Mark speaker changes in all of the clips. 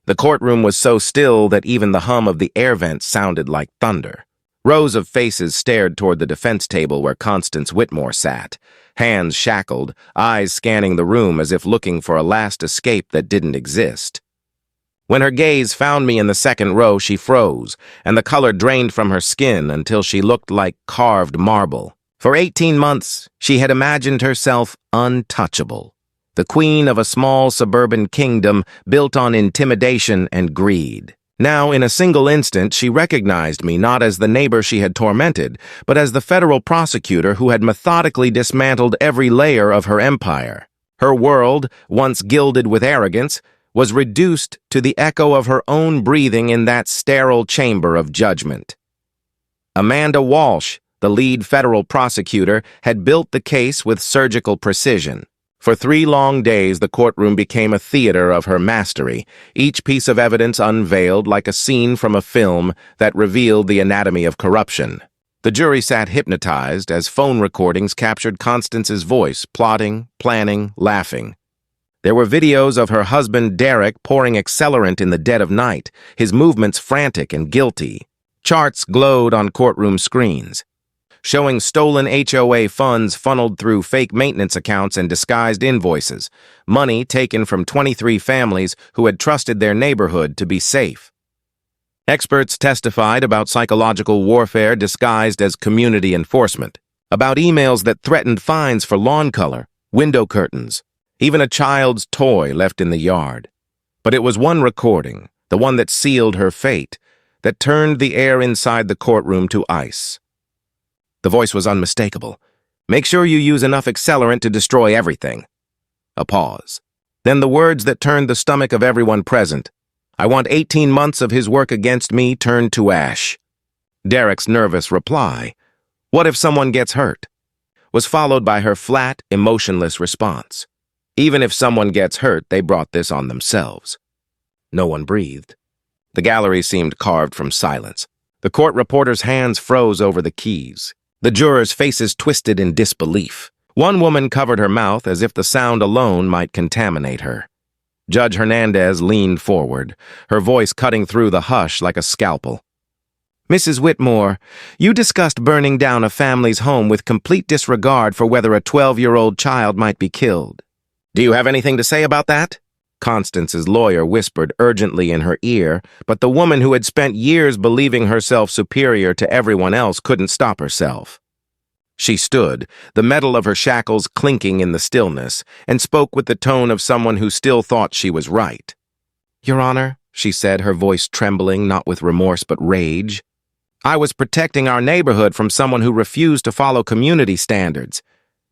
Speaker 1: The courtroom was so still that even the hum of the air vents sounded like thunder. Rows of faces stared toward the defense table where Constance Whitmore sat, hands shackled, eyes scanning the room as if looking for a last escape that didn't exist. When her gaze found me in the second row, she froze, and the color drained from her skin until she looked like carved marble. For 18 months, she had imagined herself untouchable, the queen of a small suburban kingdom built on intimidation and greed. Now, in a single instant, she recognized me not as the neighbor she had tormented, but as the federal prosecutor who had methodically dismantled every layer of her empire. Her world, once gilded with arrogance, was reduced to the echo of her own breathing in that sterile chamber of judgment. Amanda Walsh, the lead federal prosecutor, had built the case with surgical precision. For 3 long days, the courtroom became a theater of her mastery, each piece of evidence unveiled like a scene from a film that revealed the anatomy of corruption. The jury sat hypnotized as phone recordings captured Constance's voice, plotting, planning, laughing. There were videos of her husband Derek pouring accelerant in the dead of night, his movements frantic and guilty. Charts glowed on courtroom screens, showing stolen HOA funds funneled through fake maintenance accounts and disguised invoices, money taken from 23 families who had trusted their neighborhood to be safe. Experts testified about psychological warfare disguised as community enforcement, about emails that threatened fines for lawn color, window curtains, even a child's toy left in the yard. But it was one recording, the one that sealed her fate, that turned the air inside the courtroom to ice. The voice was unmistakable. "Make sure you use enough accelerant to destroy everything." A pause. Then the words that turned the stomach of everyone present. "I want 18 months of his work against me turned to ash." Derek's nervous reply, "What if someone gets hurt?" was followed by her flat, emotionless response. "Even if someone gets hurt, they brought this on themselves." No one breathed. The gallery seemed carved from silence. The court reporters' hands froze over the keys. The jurors' faces twisted in disbelief. One woman covered her mouth as if the sound alone might contaminate her. Judge Hernandez leaned forward, her voice cutting through the hush like a scalpel. "Mrs. Whitmore, you discussed burning down a family's home with complete disregard for whether a 12-year-old child might be killed. Do you have anything to say about that?" Constance's lawyer whispered urgently in her ear, but the woman who had spent years believing herself superior to everyone else couldn't stop herself. She stood, the metal of her shackles clinking in the stillness, and spoke with the tone of someone who still thought she was right. "Your Honor," she said, her voice trembling not with remorse but rage, "I was protecting our neighborhood from someone who refused to follow community standards.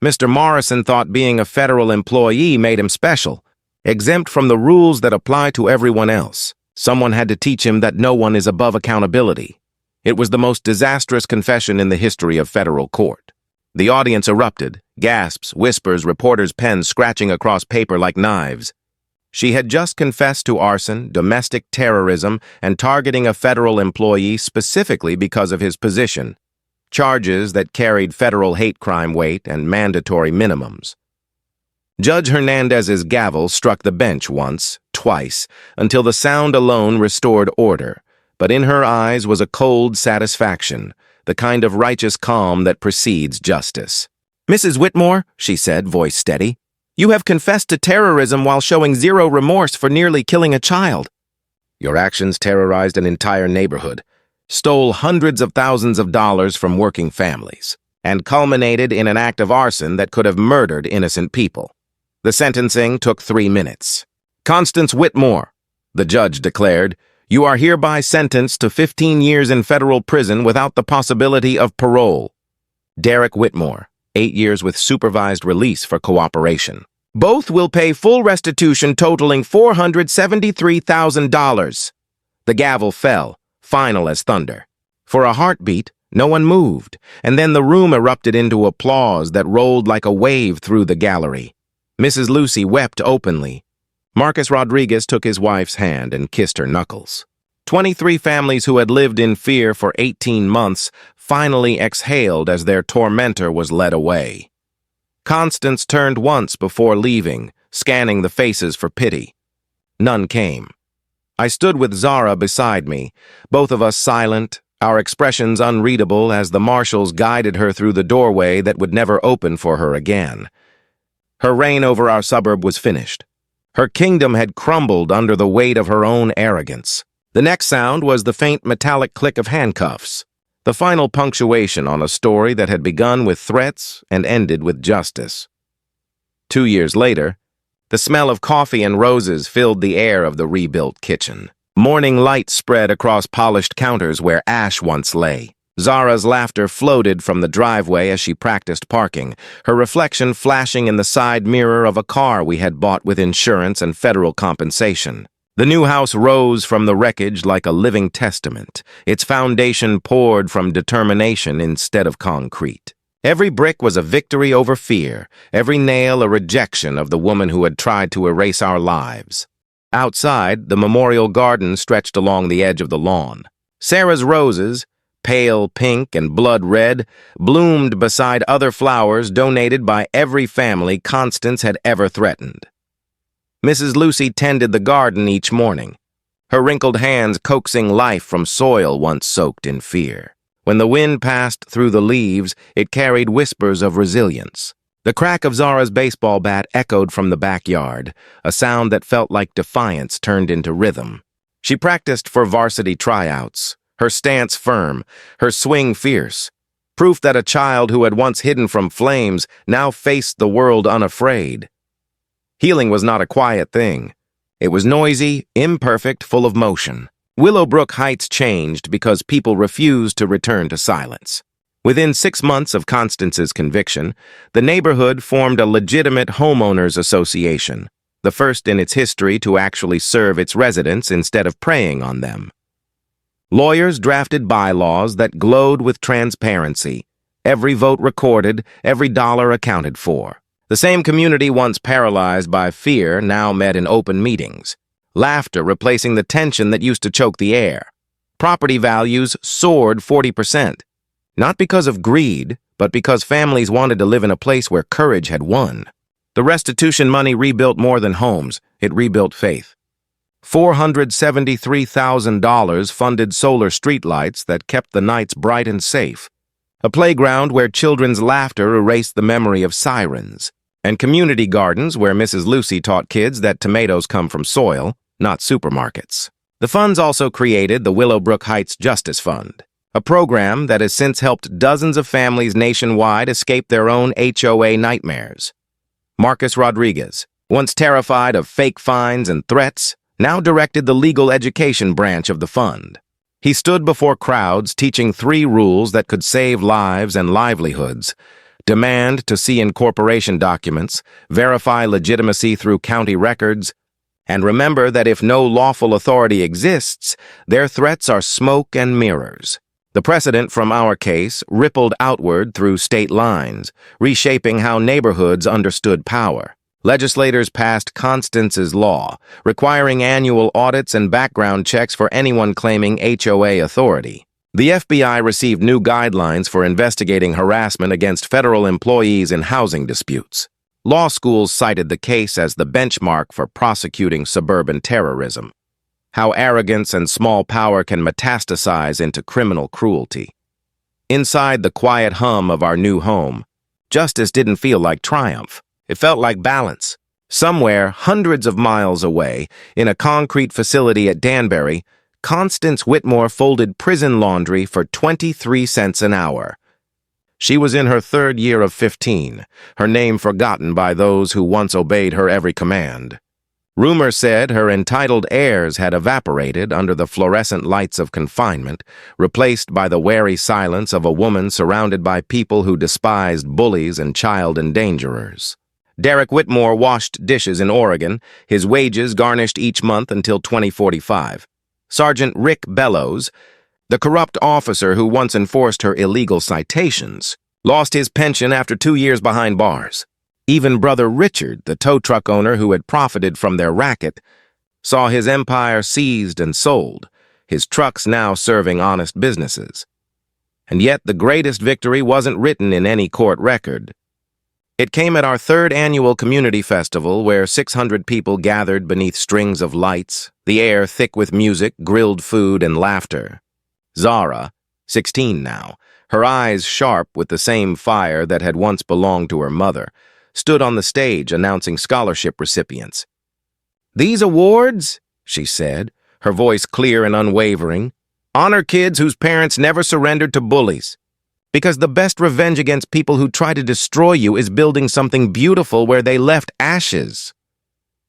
Speaker 1: Mr. Morrison thought being a federal employee made him special, exempt from the rules that apply to everyone else. Someone had to teach him that no one is above accountability." It was the most disastrous confession in the history of federal court. The audience erupted, gasps, whispers, reporters' pens scratching across paper like knives. She had just confessed to arson, domestic terrorism, and targeting a federal employee specifically because of his position, charges that carried federal hate crime weight and mandatory minimums. Judge Hernandez's gavel struck the bench once, twice, until the sound alone restored order, but in her eyes was a cold satisfaction, the kind of righteous calm that precedes justice. "Mrs. Whitmore," she said, voice steady, "you have confessed to terrorism while showing zero remorse for nearly killing a child. Your actions terrorized an entire neighborhood, stole hundreds of thousands of dollars from working families, and culminated in an act of arson that could have murdered innocent people." The sentencing took 3 minutes. "Constance Whitmore," the judge declared, "you are hereby sentenced to 15 years in federal prison without the possibility of parole. Derek Whitmore, 8 years with supervised release for cooperation. Both will pay full restitution totaling $473,000. The gavel fell, final as thunder. For a heartbeat, no one moved, and then the room erupted into applause that rolled like a wave through the gallery. Mrs. Lucy wept openly. Marcus Rodriguez took his wife's hand and kissed her knuckles. 23 families who had lived in fear for 18 months finally exhaled as their tormentor was led away. Constance turned once before leaving, scanning the faces for pity. None came. I stood with Zara beside me, both of us silent, our expressions unreadable as the marshals guided her through the doorway that would never open for her again. Her reign over our suburb was finished. Her kingdom had crumbled under the weight of her own arrogance. The next sound was the faint metallic click of handcuffs, the final punctuation on a story that had begun with threats and ended with justice. 2 years later, the smell of coffee and roses filled the air of the rebuilt kitchen. Morning light spread across polished counters where ash once lay. Zara's laughter floated from the driveway as she practiced parking, her reflection flashing in the side mirror of a car we had bought with insurance and federal compensation. The new house rose from the wreckage like a living testament, its foundation poured from determination instead of concrete. Every brick was a victory over fear, every nail a rejection of the woman who had tried to erase our lives. Outside, the memorial garden stretched along the edge of the lawn. Sarah's roses, pale pink and blood red, bloomed beside other flowers donated by every family Constance had ever threatened. Mrs. Lucy tended the garden each morning, her wrinkled hands coaxing life from soil once soaked in fear. When the wind passed through the leaves, it carried whispers of resilience. The crack of Zara's baseball bat echoed from the backyard, a sound that felt like defiance turned into rhythm. She practiced for varsity tryouts, her stance firm, her swing fierce, proof that a child who had once hidden from flames now faced the world unafraid. Healing was not a quiet thing. It was noisy, imperfect, full of motion. Willowbrook Heights changed because people refused to return to silence. Within 6 months of Constance's conviction, the neighborhood formed a legitimate homeowners association, the first in its history to actually serve its residents instead of preying on them. Lawyers drafted bylaws that glowed with transparency, every vote recorded, every dollar accounted for. The same community once paralyzed by fear now met in open meetings, laughter replacing the tension that used to choke the air. Property values soared 40%, not because of greed, but because families wanted to live in a place where courage had won. The restitution money rebuilt more than homes, it rebuilt faith. $473,000 funded solar streetlights that kept the nights bright and safe, a playground where children's laughter erased the memory of sirens, and community gardens where Mrs. Lucy taught kids that tomatoes come from soil, not supermarkets. The funds also created the Willowbrook Heights Justice Fund, a program that has since helped dozens of families nationwide escape their own HOA nightmares. Marcus Rodriguez, once terrified of fake fines and threats, now directed the legal education branch of the fund. He stood before crowds teaching 3 rules that could save lives and livelihoods: demand to see incorporation documents, verify legitimacy through county records, and remember that if no lawful authority exists, their threats are smoke and mirrors. The precedent from our case rippled outward through state lines, reshaping how neighborhoods understood power. Legislators passed Constance's Law, requiring annual audits and background checks for anyone claiming HOA authority. The FBI received new guidelines for investigating harassment against federal employees in housing disputes. Law schools cited the case as the benchmark for prosecuting suburban terrorism, how arrogance and small power can metastasize into criminal cruelty. Inside the quiet hum of our new home, justice didn't feel like triumph. It felt like balance. Somewhere, hundreds of miles away, in a concrete facility at Danbury, Constance Whitmore folded prison laundry for 23 cents an hour. She was in her 3rd year of 15, her name forgotten by those who once obeyed her every command. Rumor said her entitled heirs had evaporated under the fluorescent lights of confinement, replaced by the wary silence of a woman surrounded by people who despised bullies and child endangerers. Derek Whitmore washed dishes in Oregon, his wages garnished each month until 2045. Sergeant Rick Bellows, the corrupt officer who once enforced her illegal citations, lost his pension after 2 years behind bars. Even Brother Richard, the tow truck owner who had profited from their racket, saw his empire seized and sold, his trucks now serving honest businesses. And yet the greatest victory wasn't written in any court record. It came at our third annual community festival where 600 people gathered beneath strings of lights, the air thick with music, grilled food, and laughter. Zara, 16 now, her eyes sharp with the same fire that had once belonged to her mother, stood on the stage announcing scholarship recipients. "These awards," she said, her voice clear and unwavering, "honor kids whose parents never surrendered to bullies. Because the best revenge against people who try to destroy you is building something beautiful where they left ashes."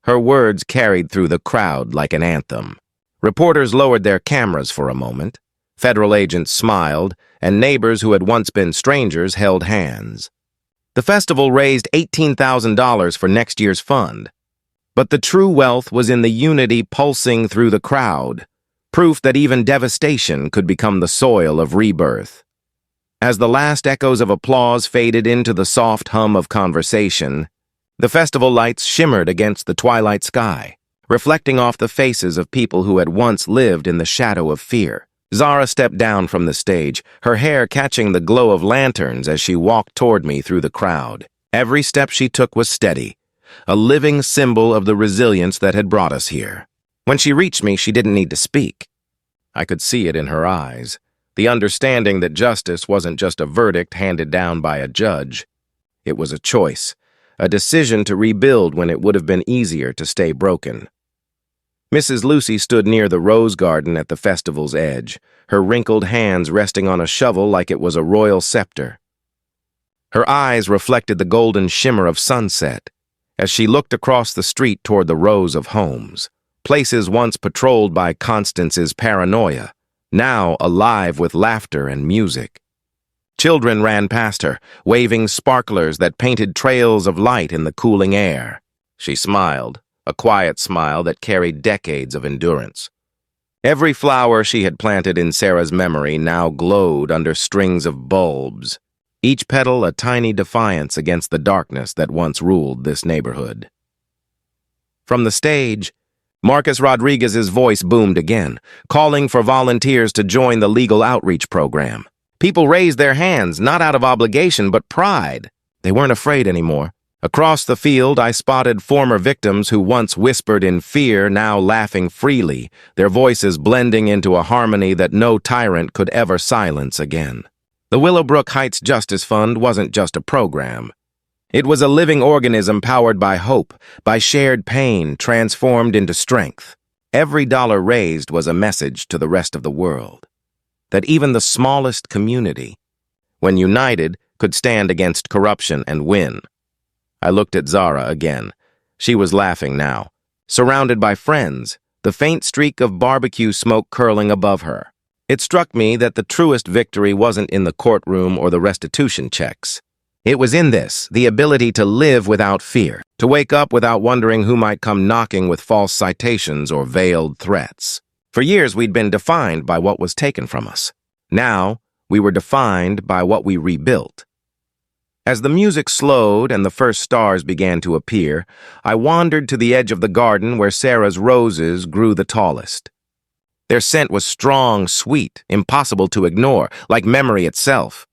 Speaker 1: Her words carried through the crowd like an anthem. Reporters lowered their cameras for a moment. Federal agents smiled, and neighbors who had once been strangers held hands. The festival raised $18,000 for next year's fund. But the true wealth was in the unity pulsing through the crowd, proof that even devastation could become the soil of rebirth. As the last echoes of applause faded into the soft hum of conversation, the festival lights shimmered against the twilight sky, reflecting off the faces of people who had once lived in the shadow of fear. Zara stepped down from the stage, her hair catching the glow of lanterns as she walked toward me through the crowd. Every step she took was steady, a living symbol of the resilience that had brought us here. When she reached me, she didn't need to speak. I could see it in her eyes. The understanding that justice wasn't just a verdict handed down by a judge. It was a choice, a decision to rebuild when it would have been easier to stay broken. Mrs. Lucy stood near the rose garden at the festival's edge, her wrinkled hands resting on a shovel like it was a royal scepter. Her eyes reflected the golden shimmer of sunset as she looked across the street toward the rows of homes, places once patrolled by Constance's paranoia, now alive with laughter and music. Children ran past her, waving sparklers that painted trails of light in the cooling air. She smiled, a quiet smile that carried decades of endurance. Every flower she had planted in Sarah's memory now glowed under strings of bulbs, each petal a tiny defiance against the darkness that once ruled this neighborhood. From the stage, Marcus Rodriguez's voice boomed again, calling for volunteers to join the legal outreach program. People raised their hands, not out of obligation, but pride. They weren't afraid anymore. Across the field, I spotted former victims who once whispered in fear, now laughing freely, their voices blending into a harmony that no tyrant could ever silence again. The Willowbrook Heights Justice Fund wasn't just a program. It was a living organism powered by hope, by shared pain transformed into strength. Every dollar raised was a message to the rest of the world. That even the smallest community, when united, could stand against corruption and win. I looked at Zara again. She was laughing now, surrounded by friends, the faint streak of barbecue smoke curling above her. It struck me that the truest victory wasn't in the courtroom or the restitution checks. It was in this, the ability to live without fear, to wake up without wondering who might come knocking with false citations or veiled threats. For years, we'd been defined by what was taken from us. Now, we were defined by what we rebuilt. As the music slowed and the first stars began to appear, I wandered to the edge of the garden where Sarah's roses grew the tallest. Their scent was strong, sweet, impossible to ignore, like memory itself.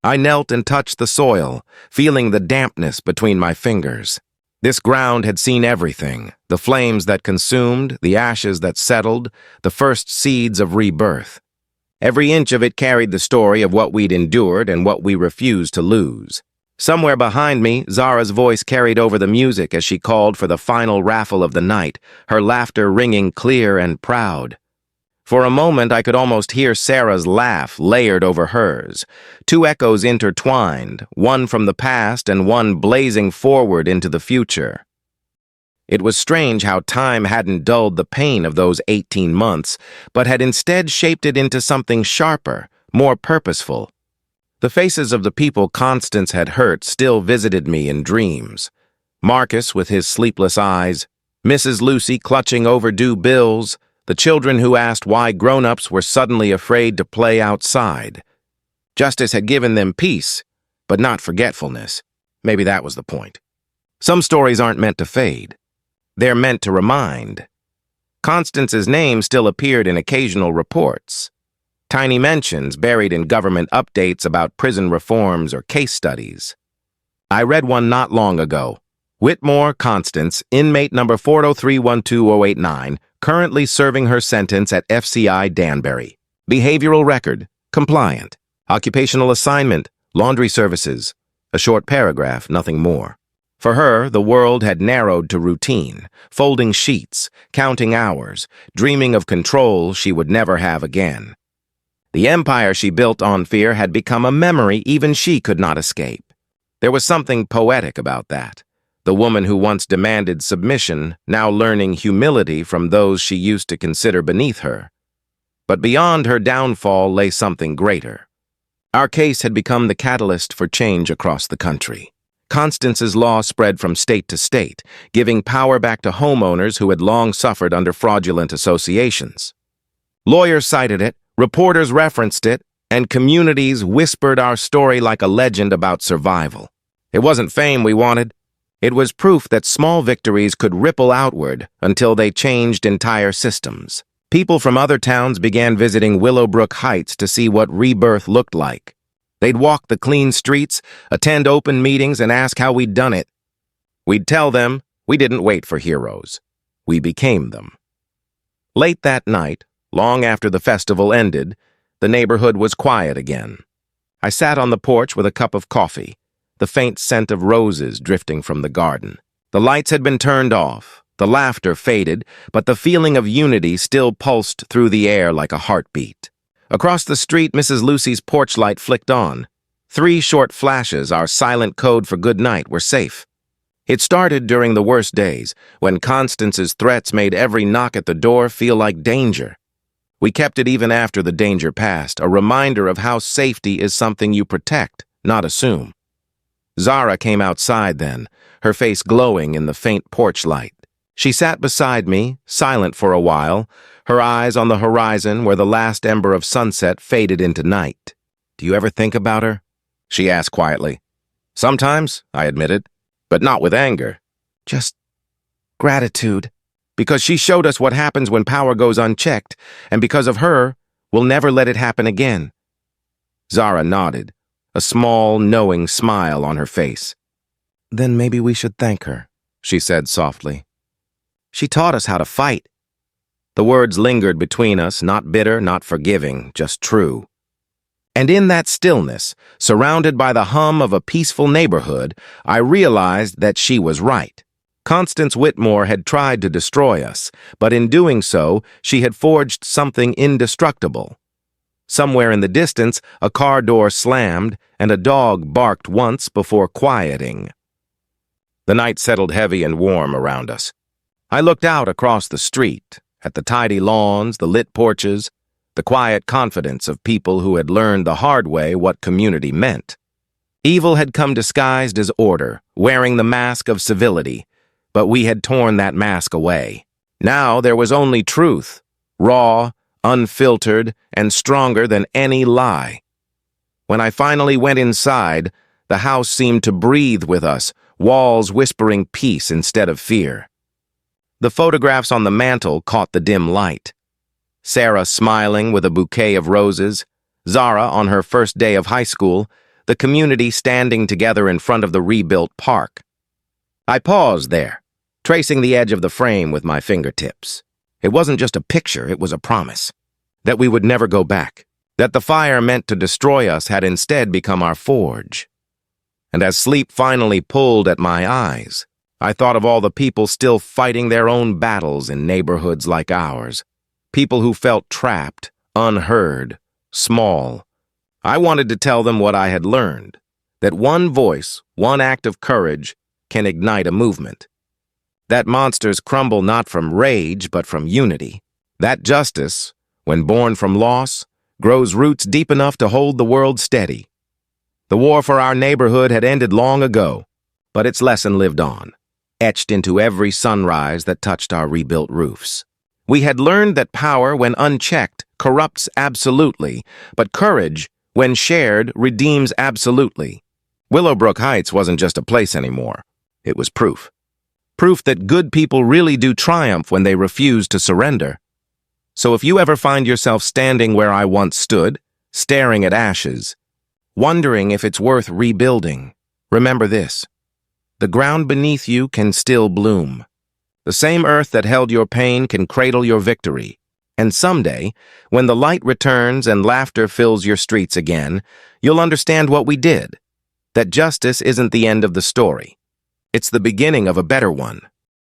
Speaker 1: I knelt and touched the soil, feeling the dampness between my fingers. This ground had seen everything, the flames that consumed, the ashes that settled, the first seeds of rebirth. Every inch of it carried the story of what we'd endured and what we refused to lose. Somewhere behind me, Zara's voice carried over the music as she called for the final raffle of the night, her laughter ringing clear and proud. For a moment, I could almost hear Sarah's laugh layered over hers, two echoes intertwined, one from the past and one blazing forward into the future. It was strange how time hadn't dulled the pain of those 18 months, but had instead shaped it into something sharper, more purposeful. The faces of the people Constance had hurt still visited me in dreams. Marcus with his sleepless eyes, Mrs. Lucy clutching overdue bills, the children who asked why grown-ups were suddenly afraid to play outside. Justice had given them peace, but not forgetfulness. Maybe that was the point. Some stories aren't meant to fade. They're meant to remind. Constance's name still appeared in occasional reports. Tiny mentions buried in government updates about prison reforms or case studies. I read one not long ago. Whitmore Constance, inmate number 403-12089, currently serving her sentence at FCI Danbury. Behavioral record, compliant. Occupational assignment, laundry services. A short paragraph, nothing more. For her, the world had narrowed to routine, folding sheets, counting hours, dreaming of control she would never have again. The empire she built on fear had become a memory even she could not escape. There was something poetic about that. The woman who once demanded submission, now learning humility from those she used to consider beneath her. But beyond her downfall lay something greater. Our case had become the catalyst for change across the country. Constance's law spread from state to state, giving power back to homeowners who had long suffered under fraudulent associations. Lawyers cited it, reporters referenced it, and communities whispered our story like a legend about survival. It wasn't fame we wanted. It was proof that small victories could ripple outward until they changed entire systems. People from other towns began visiting Willowbrook Heights to see what rebirth looked like. They'd walk the clean streets, attend open meetings, and ask how we'd done it. We'd tell them we didn't wait for heroes. We became them. Late that night, long after the festival ended, the neighborhood was quiet again. I sat on the porch with a cup of coffee, the faint scent of roses drifting from the garden. The lights had been turned off, the laughter faded, but the feeling of unity still pulsed through the air like a heartbeat. Across the street, Mrs. Lucy's porch light flicked on. 3 short flashes, our silent code for good night, were safe. It started during the worst days, when Constance's threats made every knock at the door feel like danger. We kept it even after the danger passed, a reminder of how safety is something you protect, not assume. Zara came outside then, her face glowing in the faint porch light. She sat beside me, silent for a while, her eyes on the horizon where the last ember of sunset faded into night. "Do you ever think about her?" she asked quietly. "Sometimes," I admitted, "but not with anger. Just gratitude. Because she showed us what happens when power goes unchecked, and because of her, we'll never let it happen again." Zara nodded, a small, knowing smile on her face. "Then maybe we should thank her," she said softly. "She taught us how to fight." The words lingered between us, not bitter, not forgiving, just true. And in that stillness, surrounded by the hum of a peaceful neighborhood, I realized that she was right. Constance Whitmore had tried to destroy us, but in doing so, she had forged something indestructible. Somewhere in the distance, a car door slammed, and a dog barked once before quieting. The night settled heavy and warm around us. I looked out across the street, at the tidy lawns, the lit porches, the quiet confidence of people who had learned the hard way what community meant. Evil had come disguised as order, wearing the mask of civility, but we had torn that mask away. Now there was only truth, raw, unfiltered, and stronger than any lie. When I finally went inside, the house seemed to breathe with us, walls whispering peace instead of fear. The photographs on the mantel caught the dim light. Sarah smiling with a bouquet of roses, Zara on her first day of high school, the community standing together in front of the rebuilt park. I paused there, tracing the edge of the frame with my fingertips. It wasn't just a picture, it was a promise. That we would never go back. That the fire meant to destroy us had instead become our forge. And as sleep finally pulled at my eyes, I thought of all the people still fighting their own battles in neighborhoods like ours. People who felt trapped, unheard, small. I wanted to tell them what I had learned. That one voice, one act of courage, can ignite a movement. That monsters crumble not from rage, but from unity. That justice, when born from loss, grows roots deep enough to hold the world steady. The war for our neighborhood had ended long ago, but its lesson lived on, etched into every sunrise that touched our rebuilt roofs. We had learned that power, when unchecked, corrupts absolutely, but courage, when shared, redeems absolutely. Willowbrook Heights wasn't just a place anymore. It was proof. Proof that good people really do triumph when they refuse to surrender. So if you ever find yourself standing where I once stood, staring at ashes, wondering if it's worth rebuilding, Remember this: the ground beneath you can still bloom. The same earth that held your pain can cradle your victory. And someday, when the light returns and laughter fills your streets again, you'll understand what we did. That justice isn't the end of the story. It's the beginning of a better one.